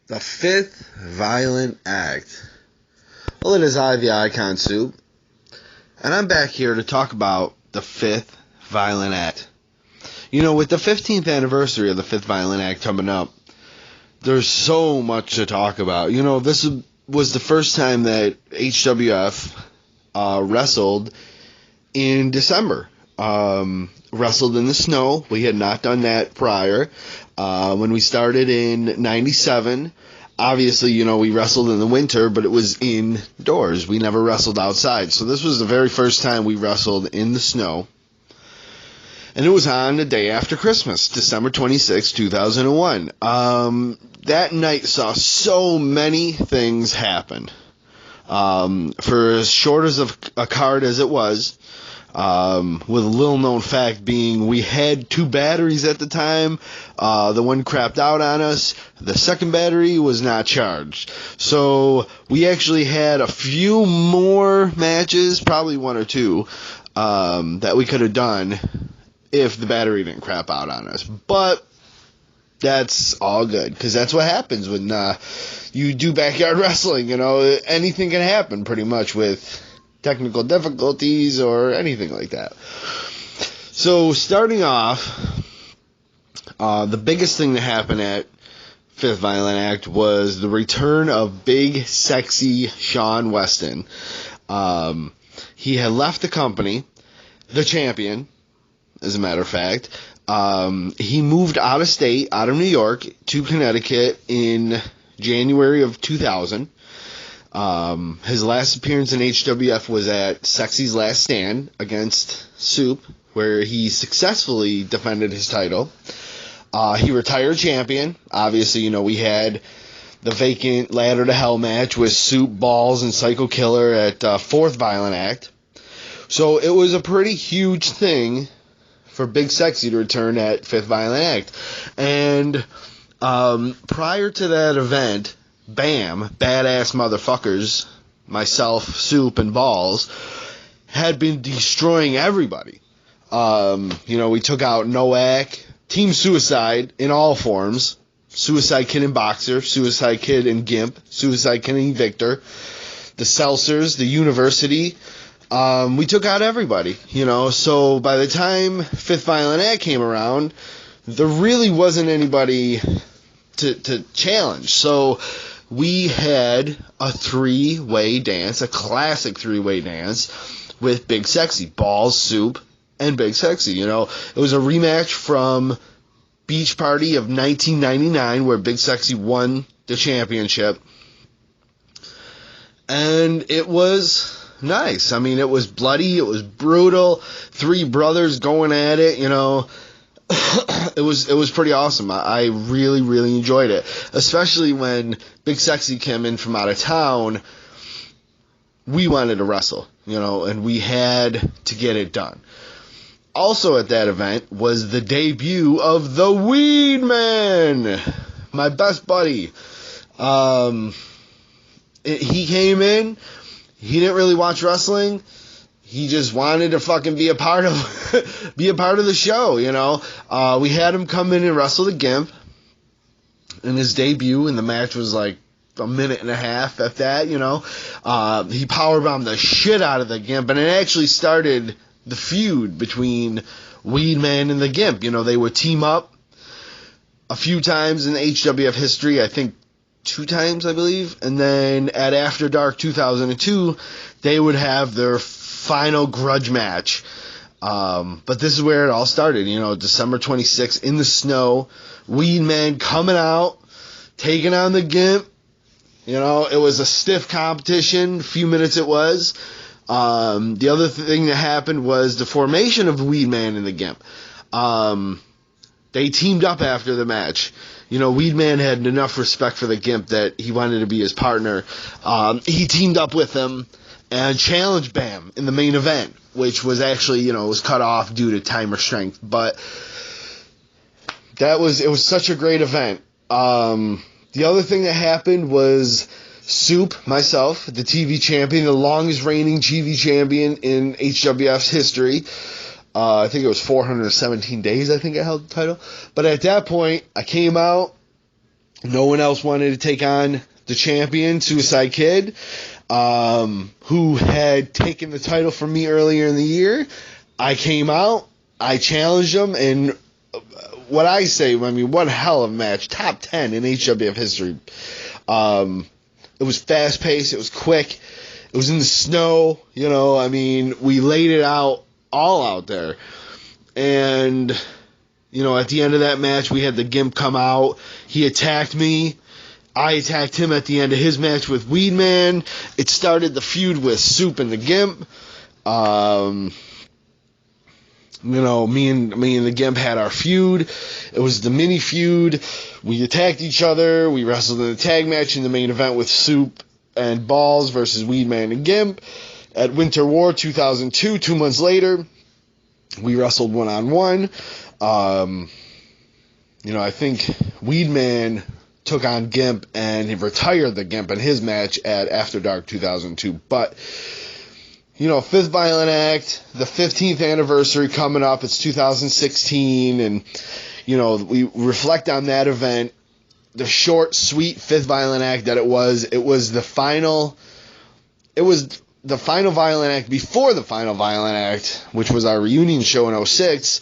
The fifth violent act. Well, it is I, the Icon Soup, and I'm back here to talk about the fifth violent act. You know, with the 15th anniversary of the fifth violent act coming up, there's so much to talk about. You know, this was the first time that HWF wrestled in December. Wrestled in the snow. We had not done that prior. When we started in 97, obviously, you know, we wrestled in the winter, but it was indoors. We never wrestled outside. So this was the very first time we wrestled in the snow. And it was on the day after Christmas, December 26, 2001. That night saw so many things happen. For as short as a card as it was, with a little known fact being we had two batteries at the time. The one crapped out on us. The second battery was not charged. So we actually had a few more matches, probably one or two, that we could have done if the battery didn't crap out on us. But that's all good, because that's what happens when you do backyard wrestling. You know, anything can happen pretty much with technical difficulties or anything like that. So starting off, the biggest thing that happened at Fifth Violent Act was the return of Big Sexy Sean Weston. He had left the company, the champion, as a matter of fact. He moved out of state, out of New York, to Connecticut in January of 2000. His last appearance in HWF was at Sexy's Last Stand against Soup, where he successfully defended his title. He retired champion. Obviously, you know, we had the vacant Ladder to Hell match with Soup, Balls, and Psycho Killer at Fourth Violent Act. So it was a pretty huge thing for Big Sexy to return at Fifth Violent Act. And prior to that event, Bam, Badass Motherfuckers, myself, Soup, and Balls, had been destroying everybody. You know, we took out Noack, Team Suicide in all forms, Suicide Kid and Boxer, Suicide Kid and Gimp, Suicide Kid and Victor, the Seltzers, the University. We took out everybody, you know. So by the time Fifth Violent Act came around, there really wasn't anybody to challenge. So we had a three-way dance, a classic three-way dance with Big Sexy, Balls, Soup, and Big Sexy. You know, it was a rematch from Beach Party of 1999 where Big Sexy won the championship. And it was nice. I mean, it was bloody, it was brutal, three brothers going at it, you know. It was pretty awesome. I really, really enjoyed it. Especially when Big Sexy came in from out of town, we wanted to wrestle, you know, and we had to get it done. Also at that event was the debut of the Weed Man, my best buddy. He came in, he didn't really watch wrestling. He just wanted to fucking be a part of the show, you know. We had him come in and wrestle the Gimp in his debut, and the match was like a minute and a half at that, you know. He powerbombed the shit out of the Gimp, and it actually started the feud between Weed Man and the Gimp. You know, they would team up a few times in HWF history, I think 2 times, I believe, and then at After Dark 2002, they would have their final grudge match. But this is where it all started, you know, December 26th in the snow, Weed Man coming out, taking on the Gimp. You know, it was a stiff competition, a few minutes it was. The other thing that happened was the formation of Weed Man and the Gimp. They teamed up after the match. You know, Weed Man had enough respect for the Gimp that he wanted to be his partner. He teamed up with him and challenged Bam in the main event, which was actually, you know, was cut off due to time restraint. But it was such a great event. The other thing that happened was Soup, myself, the TV champion, the longest reigning TV champion in HWF's history. I think it was 417 days, I think I held the title. But at that point, I came out, No one else wanted to take on the champion, Suicide Kid, who had taken the title from me earlier in the year. I came out, I challenged him, and what I say, I mean, what a hell of a match. Top 10 in HWF history. It was fast-paced, it was quick, it was in the snow, you know, I mean, we laid it out, all out there. And, you know, at the end of that match, we had the Gimp come out, he attacked me, I attacked him at the end of his match with Weedman. It started the feud with Soup and the Gimp. You know, me and the Gimp had our feud. It was the mini feud. We attacked each other. We wrestled in a tag match in the main event with Soup and Balls versus Weedman and Gimp. At Winter War 2002, 2 months later, we wrestled one-on-one. You know, I think Weedman took on Gimp and he retired the Gimp in his match at After Dark 2002. But you know, Fifth Violent Act, the 15th anniversary coming up. It's 2016, and, you know, we reflect on that event, the short, sweet Fifth Violent Act that it was. It was the final Violent Act before the final Violent Act, which was our reunion show in 06,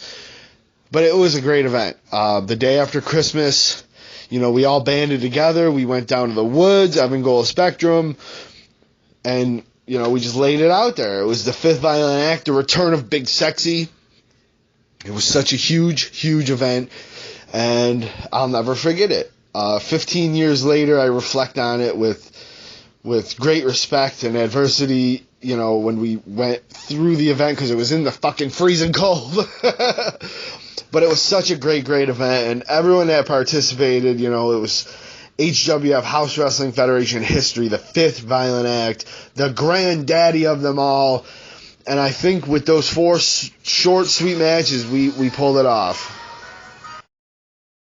but it was a great event. The day after Christmas, you know, we all banded together. We went down to the woods, Evangola Spectrum, and you know, we just laid it out there. It was the Fifth Violent Act, the return of Big Sexy. It was such a huge, huge event, and I'll never forget it. 15 years later, I reflect on it with great respect and adversity, you know, when we went through the event, because it was in the fucking freezing cold. But it was such a great, great event, and everyone that participated, you know, it was HWF, House Wrestling Federation history, the Fifth Violent Act, the granddaddy of them all. And I think with those 4 short, sweet matches, we pulled it off.